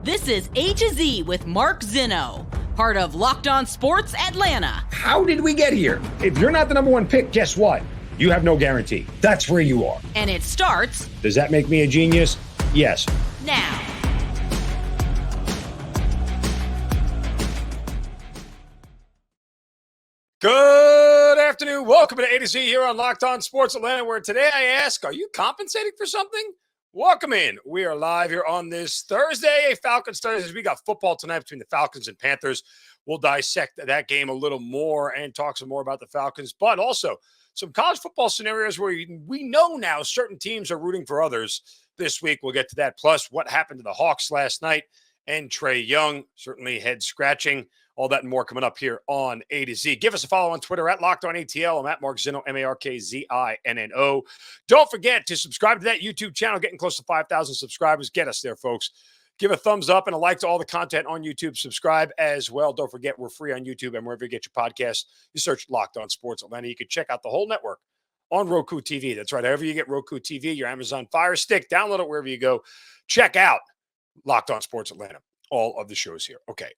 This is A to Z with Mark Zinno, part of Locked On Sports Atlanta. How did we get here? If you're not the number one pick, guess what? You have no guarantee. That's where you are. And it starts... Does that make me a genius? Yes. Now. Good afternoon. Welcome to A to Z here on Locked On Sports Atlanta, where today I ask, are you compensating for something? Welcome in. We are live here on this Thursday, Falcons Thursday. We got football tonight between the Falcons and Panthers. We'll dissect that game a little more and talk some more about the Falcons, but also some college football scenarios where we know now certain teams are rooting for others this week. We'll get to that. Plus, what happened to the Hawks last night and Trae Young, certainly head scratching. All that and more coming up here on A to Z. Give us a follow on Twitter at LockedOnATL. I'm at Mark Zinno, MarkZinno. Don't forget to subscribe to that YouTube channel. Getting close to 5,000 subscribers. Get us there, folks. Give a thumbs up and a like to all the content on YouTube. Subscribe as well. Don't forget, we're free on YouTube and wherever you get your podcast. You search Locked On Sports Atlanta. You can check out the whole network on Roku TV. That's right. However you get Roku TV, your Amazon Fire Stick, download it wherever you go. Check out Locked On Sports Atlanta. All of the shows here. Okay.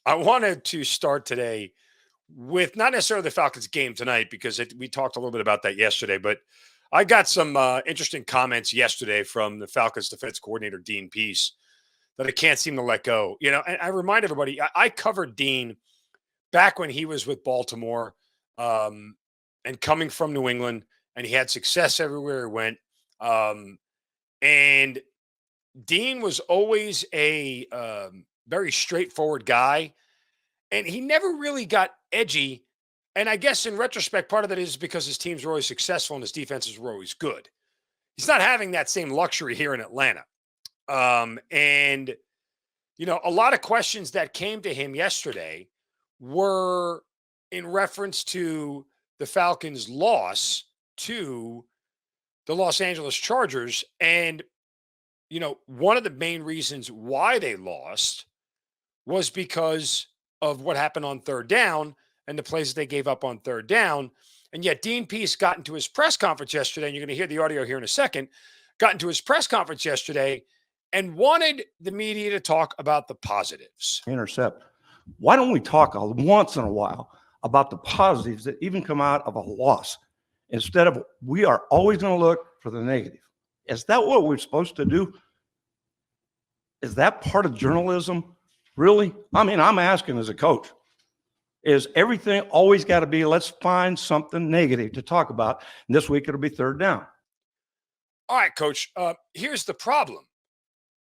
I wanted to start today with not necessarily the Falcons game tonight because we talked a little bit about that yesterday, but I got some interesting comments yesterday from the Falcons defense coordinator, Dean Pease, that I can't seem to let go. You know, and I remind everybody, I covered Dean back when he was with Baltimore and coming from New England, and he had success everywhere he went. And Dean was always a very straightforward guy, and he never really got edgy. And I guess in retrospect, part of that is because his teams were always successful and his defenses were always good. He's not having that same luxury here in Atlanta. And, you know, a lot of questions that came to him yesterday were in reference to the Falcons' loss to the Los Angeles Chargers. And, you know, one of the main reasons why they lost was because of what happened on third down and the plays that they gave up on third down. And yet Dean Pease got into his press conference yesterday, and you're going to hear the audio here in a second, got into his press conference yesterday and wanted the media to talk about the positives. Intercept. Why don't we talk once in a while about the positives that even come out of a loss instead of we are always going to look for the negative? Is that what we're supposed to do? Is that part of journalism? Really? I mean, I'm asking as a coach, is everything always got to be, let's find something negative to talk about? And this week it'll be third down. All right, Coach, here's the problem.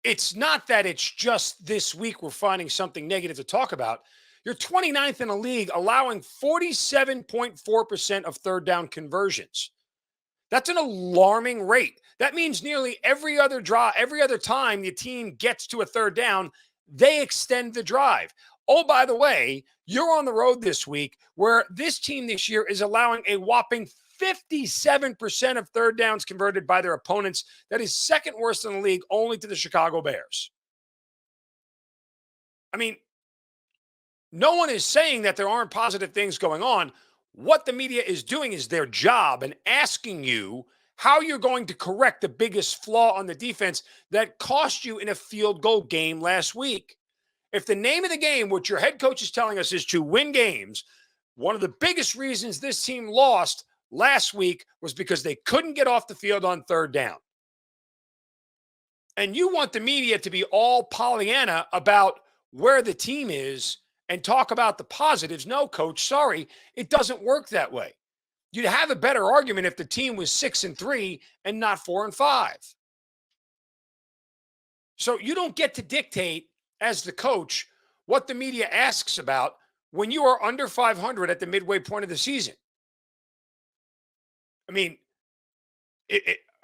It's not that it's just this week we're finding something negative to talk about. You're 29th in the league, allowing 47.4% of third down conversions. That's an alarming rate. That means nearly every other time the team gets to a third down, they extend the drive. Oh, by the way, you're on the road this week where this team this year is allowing a whopping 57% of third downs converted by their opponents. That is second worst in the league, only to the Chicago Bears. I mean, no one is saying that there aren't positive things going on. What the media is doing is their job and asking you how you're going to correct the biggest flaw on the defense that cost you in a field goal game last week. If the name of the game, which your head coach is telling us, is to win games, one of the biggest reasons this team lost last week was because they couldn't get off the field on third down. And you want the media to be all Pollyanna about where the team is and talk about the positives. No, Coach, sorry, it doesn't work that way. You'd have a better argument if the team was 6-3 and not 4-5. So you don't get to dictate as the coach what the media asks about when you are under 500 at the midway point of the season. I mean,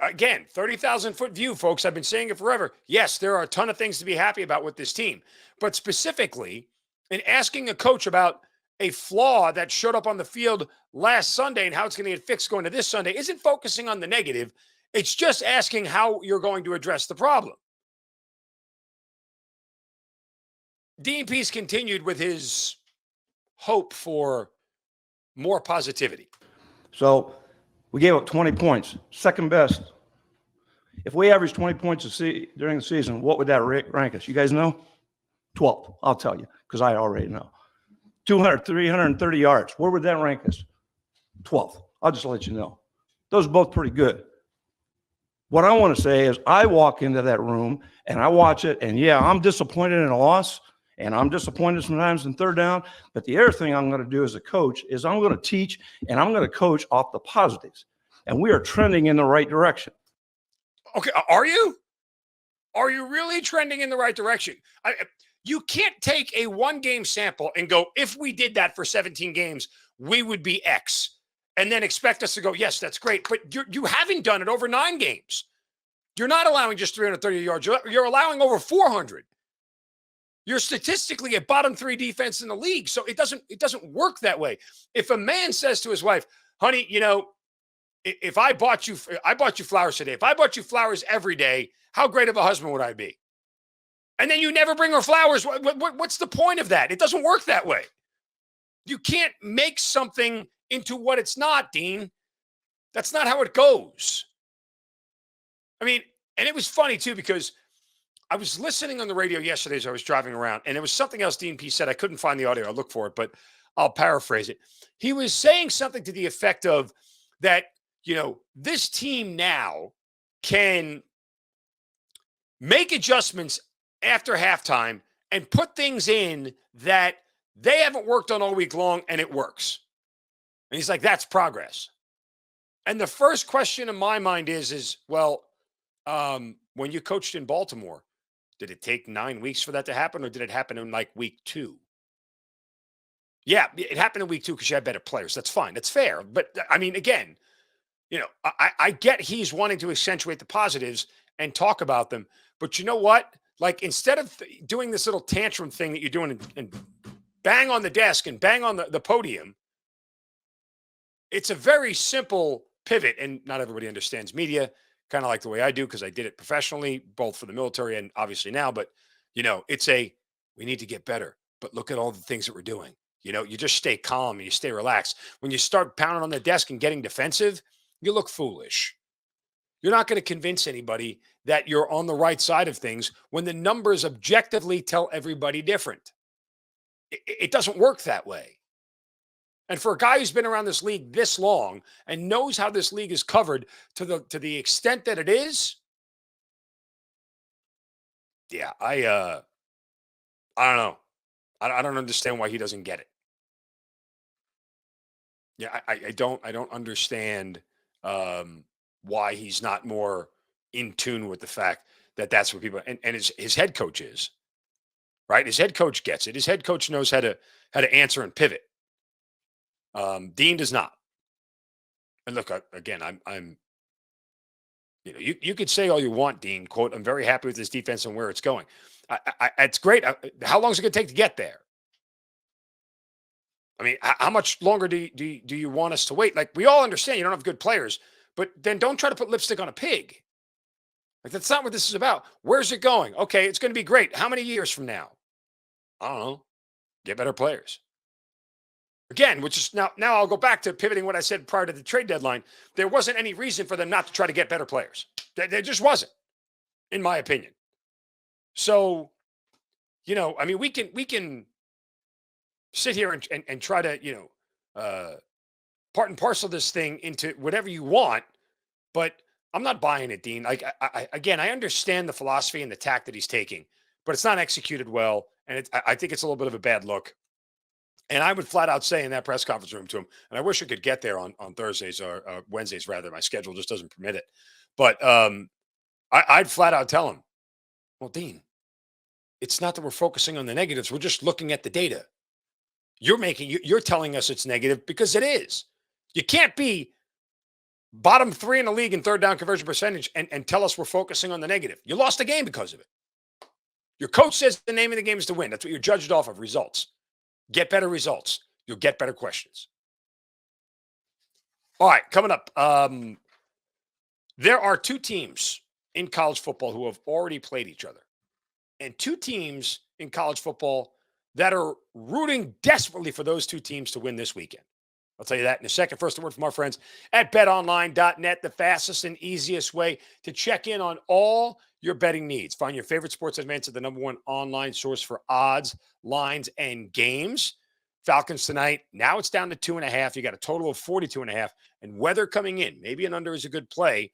again, 30,000-foot view, folks. I've been saying it forever. Yes, there are a ton of things to be happy about with this team. But specifically, in asking a coach about a flaw that showed up on the field last Sunday and how it's going to get fixed going to this Sunday isn't focusing on the negative. It's just asking how you're going to address the problem. Dean Pease continued with his hope for more positivity. So we gave up 20 points, second best If we average 20 points during the season, what would that rank us? You guys know? 12th. I'll tell you because I already know. 330 yards. Where would that rank us? 12th. I'll just let you know. Those are both pretty good. What I want to say is I walk into that room and I watch it, and yeah, I'm disappointed in a loss, and I'm disappointed sometimes in third down. But the other thing I'm going to do as a coach is I'm going to teach and I'm going to coach off the positives. And we are trending in the right direction. Okay, are you? Are you really trending in the right direction? You can't take a one-game sample and go, if we did that for 17 games, we would be X, and then expect us to go, yes, that's great. But you haven't done it over 9 games. You're not allowing just 330 yards. You're allowing over 400. You're statistically a bottom 3 defense in the league, so it doesn't work that way. If a man says to his wife, honey, if I bought you flowers today, if I bought you flowers every day, how great of a husband would I be? And then you never bring her flowers. What's the point of that? It doesn't work that way. You can't make something into what it's not, Dean. That's not how it goes. I mean, and it was funny, too, because I was listening on the radio yesterday as I was driving around, and it was something else Dean P said. I couldn't find the audio. I'll look for it, but I'll paraphrase it. He was saying something to the effect of that, this team now can make adjustments after halftime and put things in that they haven't worked on all week long, and it works. And he's like, that's progress. And the first question in my mind is well, when you coached in Baltimore, did it take 9 weeks for that to happen, or did it happen in like week 2? Yeah, it happened in week 2 because you had better players. That's fine. That's fair. But I mean, again, I get he's wanting to accentuate the positives and talk about them. But you know what? Like, instead of doing this little tantrum thing that you're doing and bang on the desk and bang on the podium, it's a very simple pivot. And not everybody understands media, kind of like the way I do, because I did it professionally, both for the military and obviously now. But, we need to get better. But look at all the things that we're doing. You just stay calm and you stay relaxed. When you start pounding on the desk and getting defensive, you look foolish. You're not going to convince anybody that you're on the right side of things when the numbers objectively tell everybody different. It doesn't work that way. And for a guy who's been around this league this long and knows how this league is covered to the extent that it is, yeah, I don't know. I don't understand why he doesn't get it. Yeah, I don't understand why he's not more in tune with the fact that that's what people and his head coach is, right? His head coach gets it. His head coach knows how to answer and pivot. Dean does not. And look, again, I'm you could say all you want, Dean, quote, I'm very happy with this defense and where it's going. It's great. How long is it going to take to get there? I mean, how much longer do you want us to wait? Like, we all understand you don't have good players, but then don't try to put lipstick on a pig. Like, that's not what this is about. Where's it going? Okay, it's going to be great. How many years from now? I don't know. Get better players. Again, which is now I'll go back to pivoting what I said prior to the trade deadline. There wasn't any reason for them not to try to get better players. There just wasn't, in my opinion. So, I mean, we can sit here and try to, part and parcel this thing into whatever you want, but I'm not buying it, Dean. Like, I understand the philosophy and the tact that he's taking, but it's not executed well, and I think it's a little bit of a bad look. And I would flat out say in that press conference room to him, and I wish I could get there on Thursdays or Wednesdays, rather. My schedule just doesn't permit it. But I'd flat out tell him, well, Dean, it's not that we're focusing on the negatives. We're just looking at the data. You're telling us it's negative because it is. You can't be bottom 3 in the league in third down conversion percentage and tell us we're focusing on the negative. You lost the game because of it. Your coach says the name of the game is to win. That's what you're judged off of, results. Get better results. You'll get better questions. All right, coming up. There are 2 teams in college football who have already played each other, and 2 teams in college football that are rooting desperately for those 2 teams to win this weekend. I'll tell you that in a second. First, a word from our friends at betonline.net, the fastest and easiest way to check in on all your betting needs. Find your favorite sports events at the #1 online source for odds, lines, and games. Falcons tonight. Now it's down to 2.5. You got a total of 42.5. And weather coming in. Maybe an under is a good play.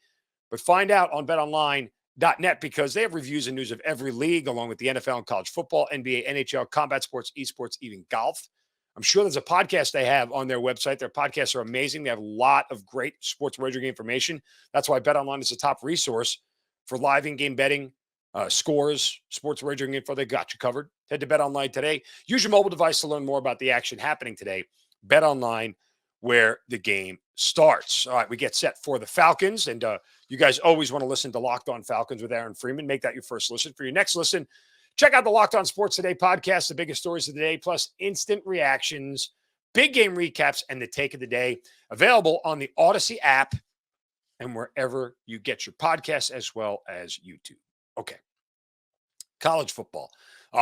But find out on betonline.net because they have reviews and news of every league, along with the NFL and college football, NBA, NHL, combat sports, esports, even golf. I'm sure there's a podcast they have on their website. Their podcasts are amazing. They have a lot of great sports wagering information. That's why BetOnline is a top resource for live in-game betting, scores, sports wagering info. They got you covered. Head to BetOnline today. Use your mobile device to learn more about the action happening today. BetOnline, where the game starts. All right, we get set for the Falcons, and you guys always want to listen to Locked On Falcons with Aaron Freeman. Make that your first listen. For your next listen, check out the Locked On Sports Today podcast, the biggest stories of the day, plus instant reactions, big game recaps, and the take of the day. Available on the Odyssey app and wherever you get your podcasts, as well as YouTube. Okay. College football.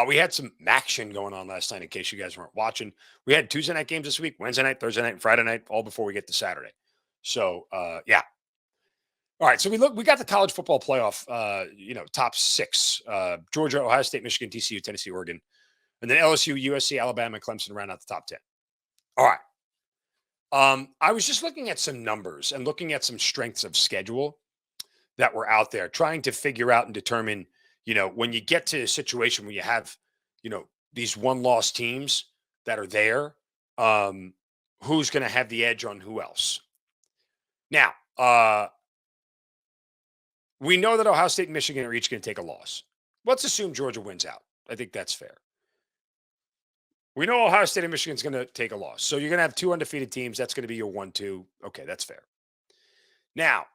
We had some action going on last night, in case you guys weren't watching. We had Tuesday night games this week, Wednesday night, Thursday night, and Friday night, all before we get to Saturday. So, yeah. All right, so we got the college football playoff, top 6. Georgia, Ohio State, Michigan, TCU, Tennessee, Oregon. And then LSU, USC, Alabama, and Clemson round out the top 10. All right. I was just looking at some numbers and looking at some strengths of schedule that were out there, trying to figure out and determine, when you get to a situation where you have, these one-loss teams that are there, who's going to have the edge on who else? Now, we know that Ohio State and Michigan are each going to take a loss. Let's assume Georgia wins out. I think that's fair. We know Ohio State and Michigan is going to take a loss. So you're going to have 2 undefeated teams. That's going to be your 1-2. Okay, that's fair. Now,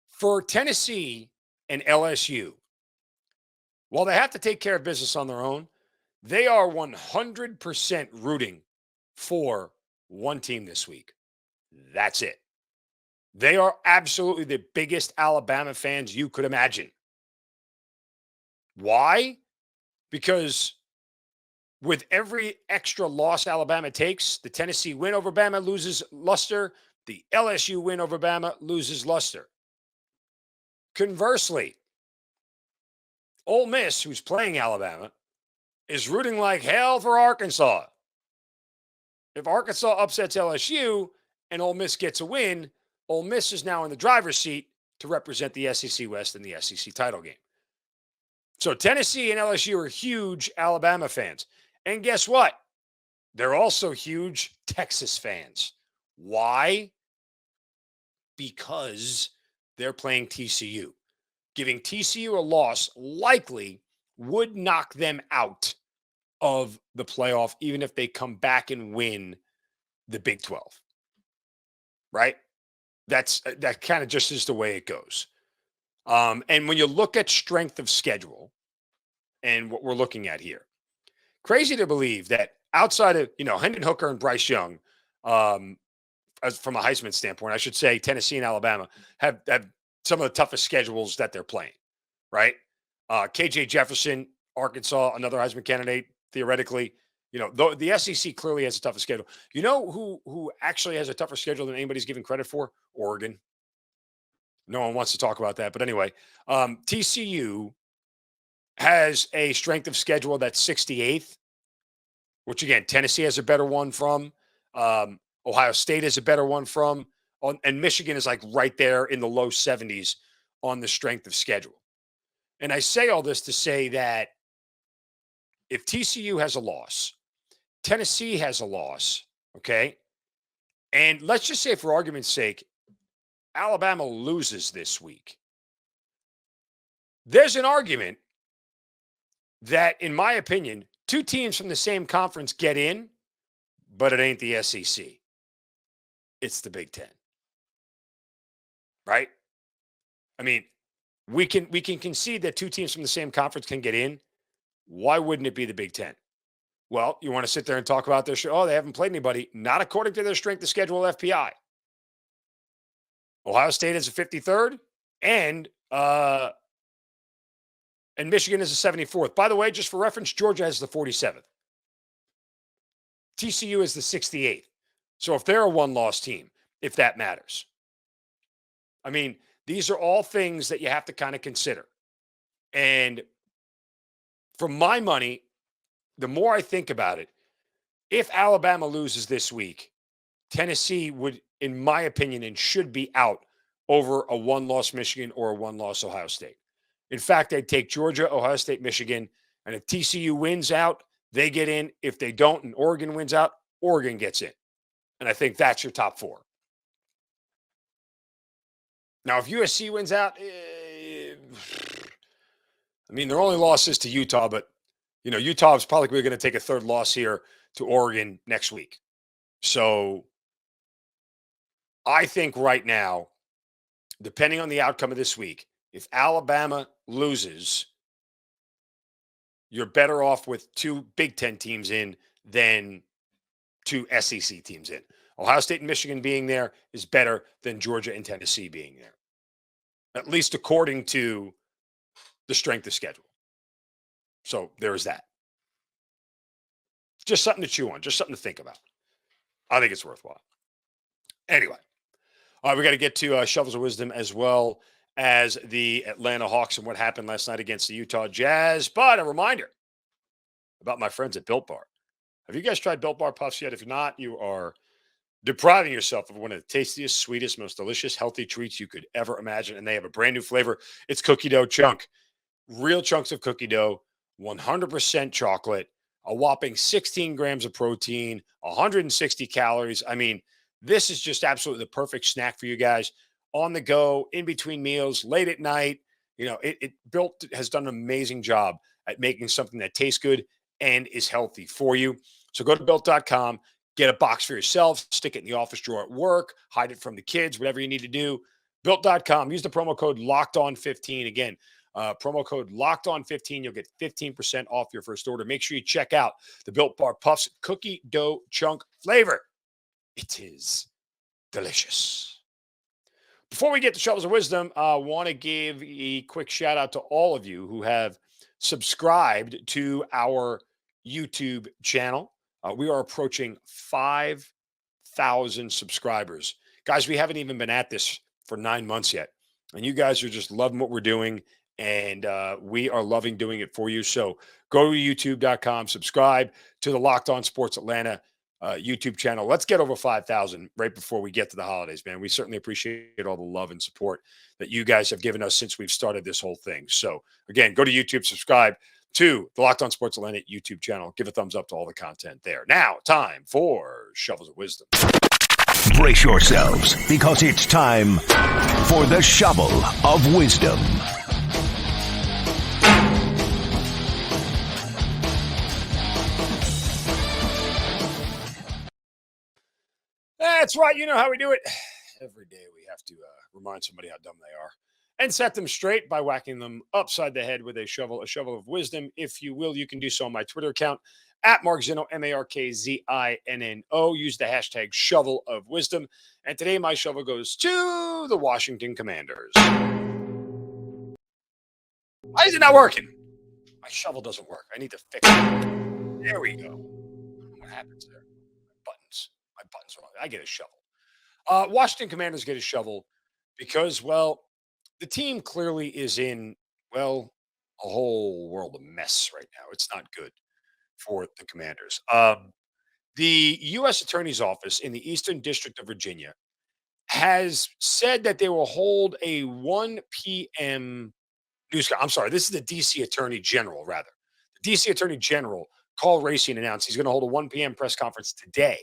for Tennessee and LSU, while they have to take care of business on their own, they are 100% rooting for one team this week. That's it. They are absolutely the biggest Alabama fans you could imagine. Why? Because with every extra loss Alabama takes, the Tennessee win over Bama loses luster. The LSU win over Bama loses luster. Conversely, Ole Miss, who's playing Alabama, is rooting like hell for Arkansas. If Arkansas upsets LSU and Ole Miss gets a win, Ole Miss is now in the driver's seat to represent the SEC West in the SEC title game. So Tennessee and LSU are huge Alabama fans. And guess what? They're also huge Texas fans. Why? Because they're playing TCU. Giving TCU a loss likely would knock them out of the playoff, even if they come back and win the Big 12. Right? That kind of just is the way it goes. And when you look at strength of schedule and what we're looking at here, crazy to believe that outside of, Hendon Hooker and Bryce Young, as from a Heisman standpoint, I should say Tennessee and Alabama have some of the toughest schedules that they're playing, right? KJ Jefferson, Arkansas, another Heisman candidate, theoretically. The SEC clearly has a tougher schedule. You know who actually has a tougher schedule than anybody's giving credit for? Oregon. No one wants to talk about that. But anyway, TCU has a strength of schedule that's 68th, which, again, Tennessee has a better one from. Ohio State has a better one from. And Michigan is like right there in the low 70s on the strength of schedule. And I say all this to say that if TCU has a loss, Tennessee has a loss, okay? And let's just say, for argument's sake, Alabama loses this week. There's an argument that, in my opinion, 2 teams from the same conference get in, but it ain't the SEC. It's the Big Ten. Right? I mean, we can concede that 2 teams from the same conference can get in. Why wouldn't it be the Big Ten? Well, you want to sit there and talk about their show. Oh, they haven't played anybody. Not according to their strength of schedule FPI. Ohio State is a 53rd, and Michigan is a 74th. By the way, just for reference, Georgia has the 47th. TCU is the 68th. So if they're a one-loss team, if that matters. I mean, these are all things that you have to kind of consider. And for my money, the more I think about it, if Alabama loses this week, Tennessee would, in my opinion, and should be out over a one-loss Michigan or a one-loss Ohio State. In fact, I'd take Georgia, Ohio State, Michigan, and if TCU wins out, they get in. If they don't and Oregon wins out, Oregon gets in. And I think that's your top four. Now, if USC wins out, I mean, their only loss is to Utah, but, Utah is probably going to take a third loss here to Oregon next week. So I think right now, depending on the outcome of this week, if Alabama loses, you're better off with two Big Ten teams in than two SEC teams in. Ohio State and Michigan being there is better than Georgia and Tennessee being there, at least according to the strength of schedule. So there's that. Just something to chew on, just something to think about. I think it's worthwhile. Anyway, all right, we got to get to Shovels of Wisdom as well as the Atlanta Hawks and what happened last night against the Utah Jazz. But a reminder about my friends at Built Bar. Have you guys tried Built Bar Puffs yet? If not, you are depriving yourself of one of the tastiest, sweetest, most delicious, healthy treats you could ever imagine. And they have a brand new flavor. It's cookie dough chunk. Real chunks of cookie dough, 100% chocolate, a whopping 16 grams of protein, 160 calories. I mean, this is just absolutely the perfect snack for you guys on the go, in between meals, late at night. Built has done an amazing job at making something that tastes good and is healthy for you. So go to built.com, get a box for yourself, stick it in the office drawer at work, hide it from the kids, whatever you need to do. Built.com, use the promo code LOCKEDON15. Again, promo code LOCKEDON15. You'll get 15% off your first order. Make sure you check out the Built Bar Puffs cookie dough chunk flavor. It is delicious. Before we get to Shovels of Wisdom, I want to give a quick shout out to all of you who have subscribed to our YouTube channel. We are approaching 5,000 subscribers. Guys, we haven't even been at this for 9 months yet. And you guys are just loving what we're doing. And we are loving doing it for you. So go to youtube.com, subscribe to the Locked On Sports Atlanta YouTube channel. Let's get over 5,000 right before we get to the holidays, man. We certainly appreciate all the love and support that you guys have given us since we've started this whole thing. So again, go to YouTube, subscribe to the Locked On Sports Atlanta YouTube channel. Give a thumbs up to all the content there. Now, time for Shovels of Wisdom. Brace yourselves, because it's time for the Shovel of Wisdom. That's right. You know how we do it. Every day we have to remind somebody how dumb they are and set them straight by whacking them upside the head with a shovel of wisdom. If you will, you can do so on my Twitter account at Mark Zinno, MarkZinno. Use the hashtag shovel of wisdom. And today my shovel goes to the Washington Commanders. Why is it not working? My shovel doesn't work. I need to fix it. There we go. What happens there? My buttons are wrong. I get a shovel. Washington Commanders get a shovel because, well, the team clearly is in, well, a whole world of mess right now. It's not good for the Commanders. The U.S. Attorney's Office in the Eastern District of Virginia has said that they will hold a 1 p.m. news. I'm sorry, this is the D.C. Attorney General, rather. The D.C. Attorney General, Carl Racine, announced he's going to hold a 1 p.m. press conference today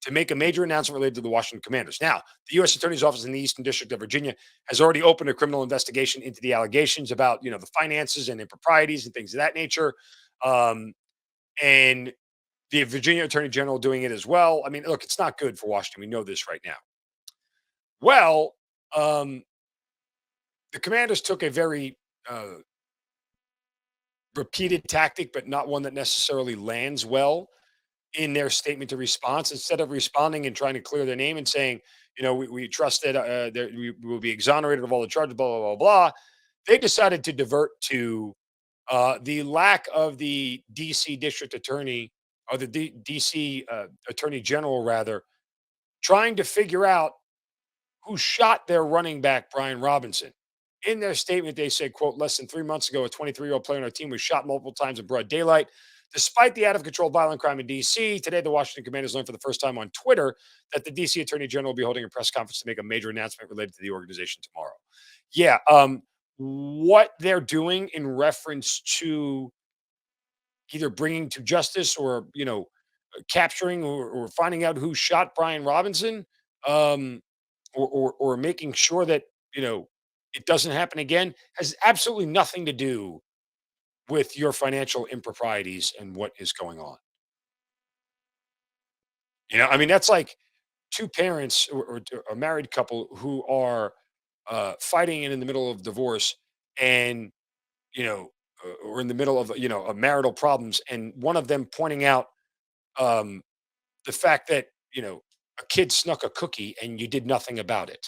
to make a major announcement related to the Washington Commanders. Now, the U.S. Attorney's Office in the Eastern District of Virginia has already opened a criminal investigation into the allegations about, the finances and improprieties and things of that nature. And the Virginia Attorney General doing it as well. I mean, look, it's not good for Washington. We know this right now. Well, the Commanders took a very repeated tactic, but not one that necessarily lands well in their statement to response. Instead of responding and trying to clear their name and saying, we trust that we will be exonerated of all the charges, blah, blah, blah, blah, they decided to divert to the lack of the D.C. District Attorney, or the D.C. Attorney General, rather, trying to figure out who shot their running back, Brian Robinson. In their statement, they said, quote, less than 3 months ago, a 23-year-old player on our team was shot multiple times in broad daylight. Despite the out-of-control violent crime in D.C., today the Washington Commanders learned for the first time on Twitter that the D.C. Attorney General will be holding a press conference to make a major announcement related to the organization tomorrow. Yeah, what they're doing in reference to either bringing to justice or, capturing or finding out who shot Brian Robinson, um, or making sure that, it doesn't happen again, has absolutely nothing to do with your financial improprieties and what is going on. I mean, that's like two parents or a married couple who are fighting and in the middle of divorce and, or in the middle of, a marital problems, and one of them pointing out um, the fact that, a kid snuck a cookie and you did nothing about it.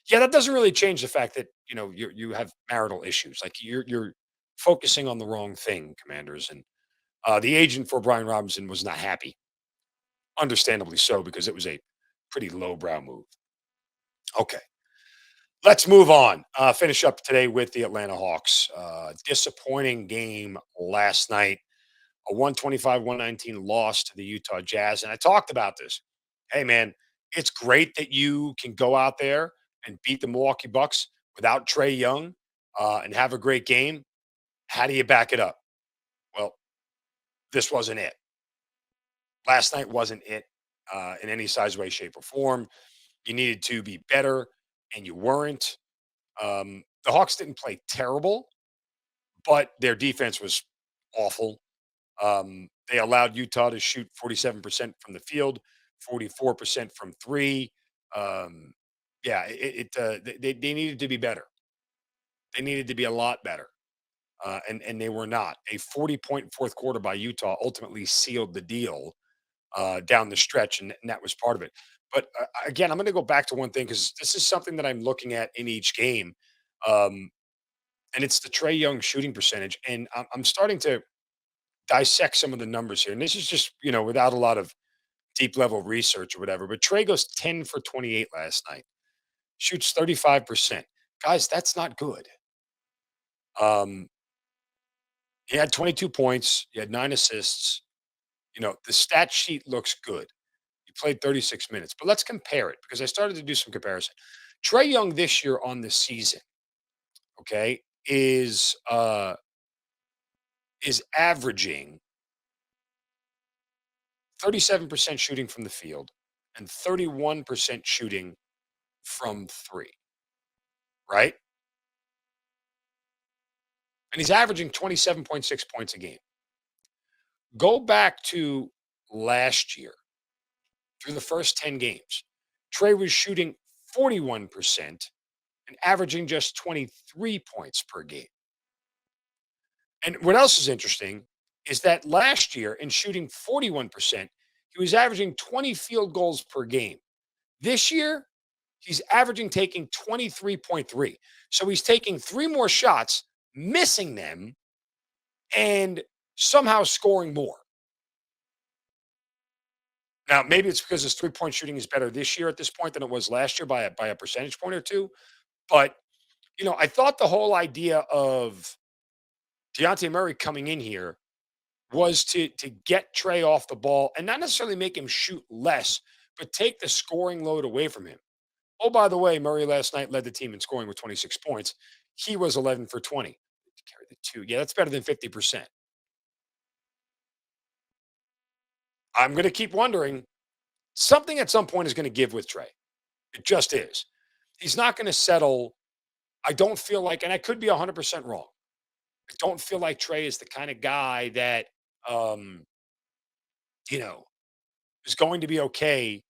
Yeah, that doesn't really change the fact that, you have marital issues. Like you're focusing on the wrong thing, Commanders. And the agent for Brian Robinson was not happy, understandably so, because it was a pretty lowbrow move. Okay, let's move on. Finish up today with the Atlanta Hawks. Disappointing game last night. A 125-119 loss to the Utah Jazz. And I talked about this. Hey, man, it's great that you can go out there and beat the Milwaukee Bucks without Trae Young and have a great game. How do you back it up? Well, this wasn't it. Last night wasn't it in any size, way, shape, or form. You needed to be better, and you weren't. The Hawks didn't play terrible, but their defense was awful. They allowed Utah to shoot 47% from the field, 44% from three. Um, yeah, they needed to be better. They needed to be a lot better, and they were not. A 40-point fourth quarter by Utah ultimately sealed the deal down the stretch, and that was part of it. But again, I'm going to go back to one thing because this is something that I'm looking at in each game, um, and it's the Trae Young shooting percentage, and I'm starting to dissect some of the numbers here. And this is just, without a lot of deep level research or whatever. But Trey goes 10 for 28 last night, shoots 35%. Guys, that's not good. Um, he had 22 points, he had 9 assists. The stat sheet looks good. He played 36 minutes, but let's compare it because I started to do some comparison. Trey Young this year on the season, okay, is averaging 37% shooting from the field and 31% shooting from three, right? And he's averaging 27.6 points a game. Go back to last year through the first 10 games. Trey was shooting 41% and averaging just 23 points per game. And what else is interesting is that last year, in shooting 41%, he was averaging 20 field goals per game. This year, he's averaging taking 23.3. So he's taking three more shots, missing them, and somehow scoring more. Now, maybe it's because his three-point shooting is better this year at this point than it was last year by a percentage point or two. But, I thought the whole idea of Dejounte Murray coming in here was to get Trey off the ball and not necessarily make him shoot less, but take the scoring load away from him. Oh, by the way, Murray last night led the team in scoring with 26 points. He was 11 for 20. Carry the two. Yeah, that's better than 50%. I'm going to keep wondering. Something at some point is going to give with Trey. It just is. He's not going to settle. I don't feel like, and I could be 100% wrong. I don't feel like Trey is the kind of guy that, um, is going to be okay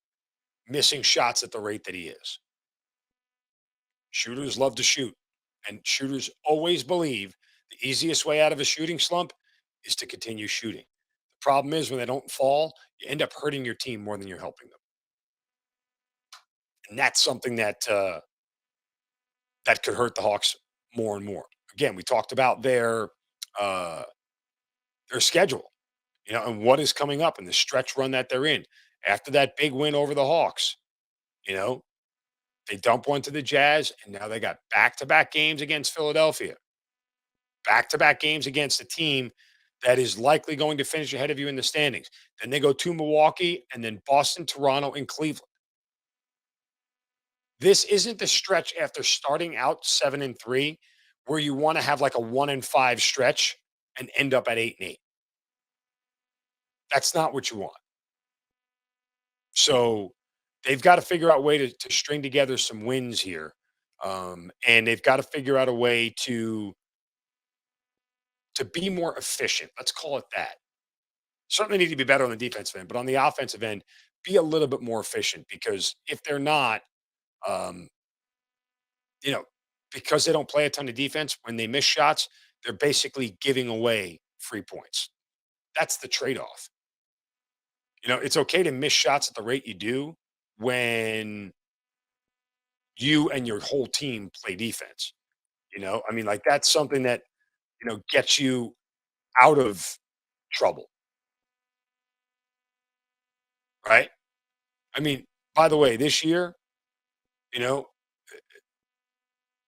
missing shots at the rate that he is. Shooters love to shoot, and shooters always believe the easiest way out of a shooting slump is to continue shooting. The problem is when they don't fall, you end up hurting your team more than you're helping them, and that's something that could hurt the Hawks more and more. Again, we talked about uh, their schedule, and what is coming up and the stretch run that they're in. After that big win over the Hawks, you know, they dump one to the Jazz, and now they got back-to-back games against Philadelphia. Back-to-back games against a team that is likely going to finish ahead of you in the standings. Then they go to Milwaukee and then Boston, Toronto, and Cleveland. This isn't the stretch after starting out 7-3 where you want to have like a 1-5 stretch and end up at 8-8. That's not what you want. So they've got to figure out a way to string together some wins here. And they've got to figure out a way to be more efficient. Let's call it that. Certainly need to be better on the defensive end, but on the offensive end, be a little bit more efficient because if they're not, um, you know, because they don't play a ton of defense, when they miss shots, they're basically giving away free points. That's the trade-off. You know, it's okay to miss shots at the rate you do when you and your whole team play defense. You know, I mean, like that's something that, gets you out of trouble, right? I mean, by the way, this year, you know,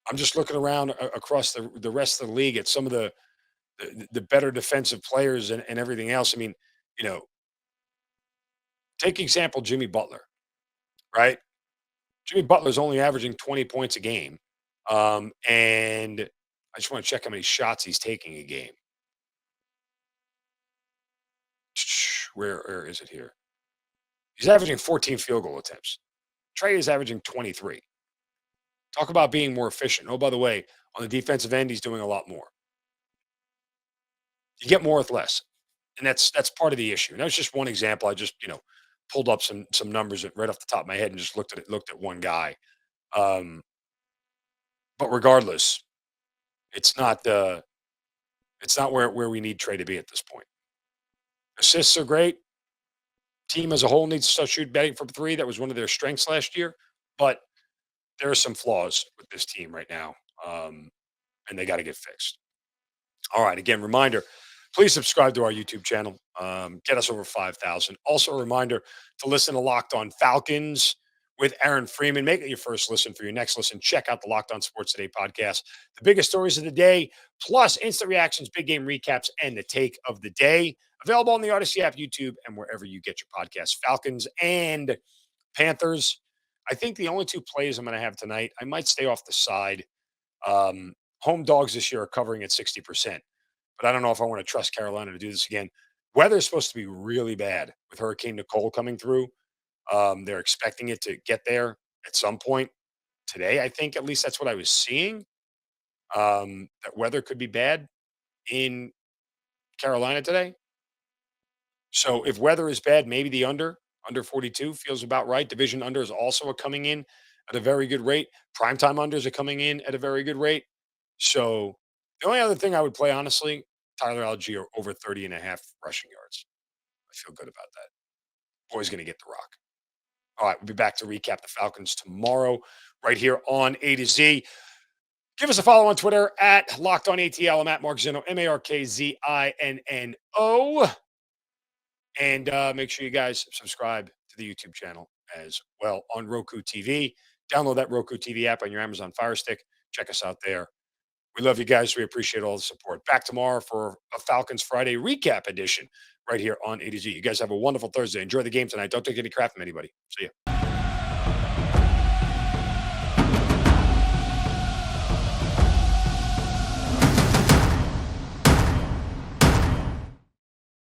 I'm just looking around across the rest of the league at some of the better defensive players and everything else. I mean, you know, take example Jimmy Butler, right? Jimmy Butler's only averaging 20 points a game. And I just want to check how many shots he's taking a game. Where is it here? He's averaging 14 field goal attempts. Trae is averaging 23. Talk about being more efficient. Oh, by the way, on the defensive end, he's doing a lot more. You get more with less. And that's part of the issue. And that was just one example. I just, pulled up some numbers right off the top of my head and just looked at one guy. But regardless, it's not where we need Trae to be at this point. Assists are great. Team as a whole needs to start shooting betting from three. That was one of their strengths last year. But there are some flaws with this team right now, and they got to get fixed. All right. Again, reminder, please subscribe to our YouTube channel. Get us over 5,000. Also, a reminder to listen to Locked On Falcons with Aaron Freeman. Make it your first listen. For your next listen, check out the Locked On Sports Today podcast. The biggest stories of the day, plus instant reactions, big game recaps, and the take of the day. Available on the Odyssey app, YouTube, and wherever you get your podcasts. Falcons and Panthers. I think the only two plays I'm going to have tonight, I might stay off the side. Home dogs this year are covering at 60%. But I don't know if I want to trust Carolina to do this again. Weather is supposed to be really bad with Hurricane Nicole coming through. They're expecting it to get there at some point today. I think at least that's what I was seeing. That weather could be bad in Carolina today. So if weather is bad, maybe the under 42 feels about right. Division unders also are coming in at a very good rate. Primetime unders are coming in at a very good rate. So the only other thing I would play, honestly, Tyler Algier over 30.5 rushing yards. I feel good about that. Boy's going to get the rock. All right, we'll be back to recap the Falcons tomorrow right here on A to Z. Give us a follow on Twitter at Locked On ATL. I'm at Mark Zinno, MarkZinno. And make sure you guys subscribe to the YouTube channel as well on Roku TV. Download that Roku TV app on your Amazon Fire Stick. Check us out there. We love you guys. We appreciate all the support. Back tomorrow for a Falcons Friday recap edition right here on A to Z. You guys have a wonderful Thursday. Enjoy the game tonight. Don't take any crap from anybody. See ya.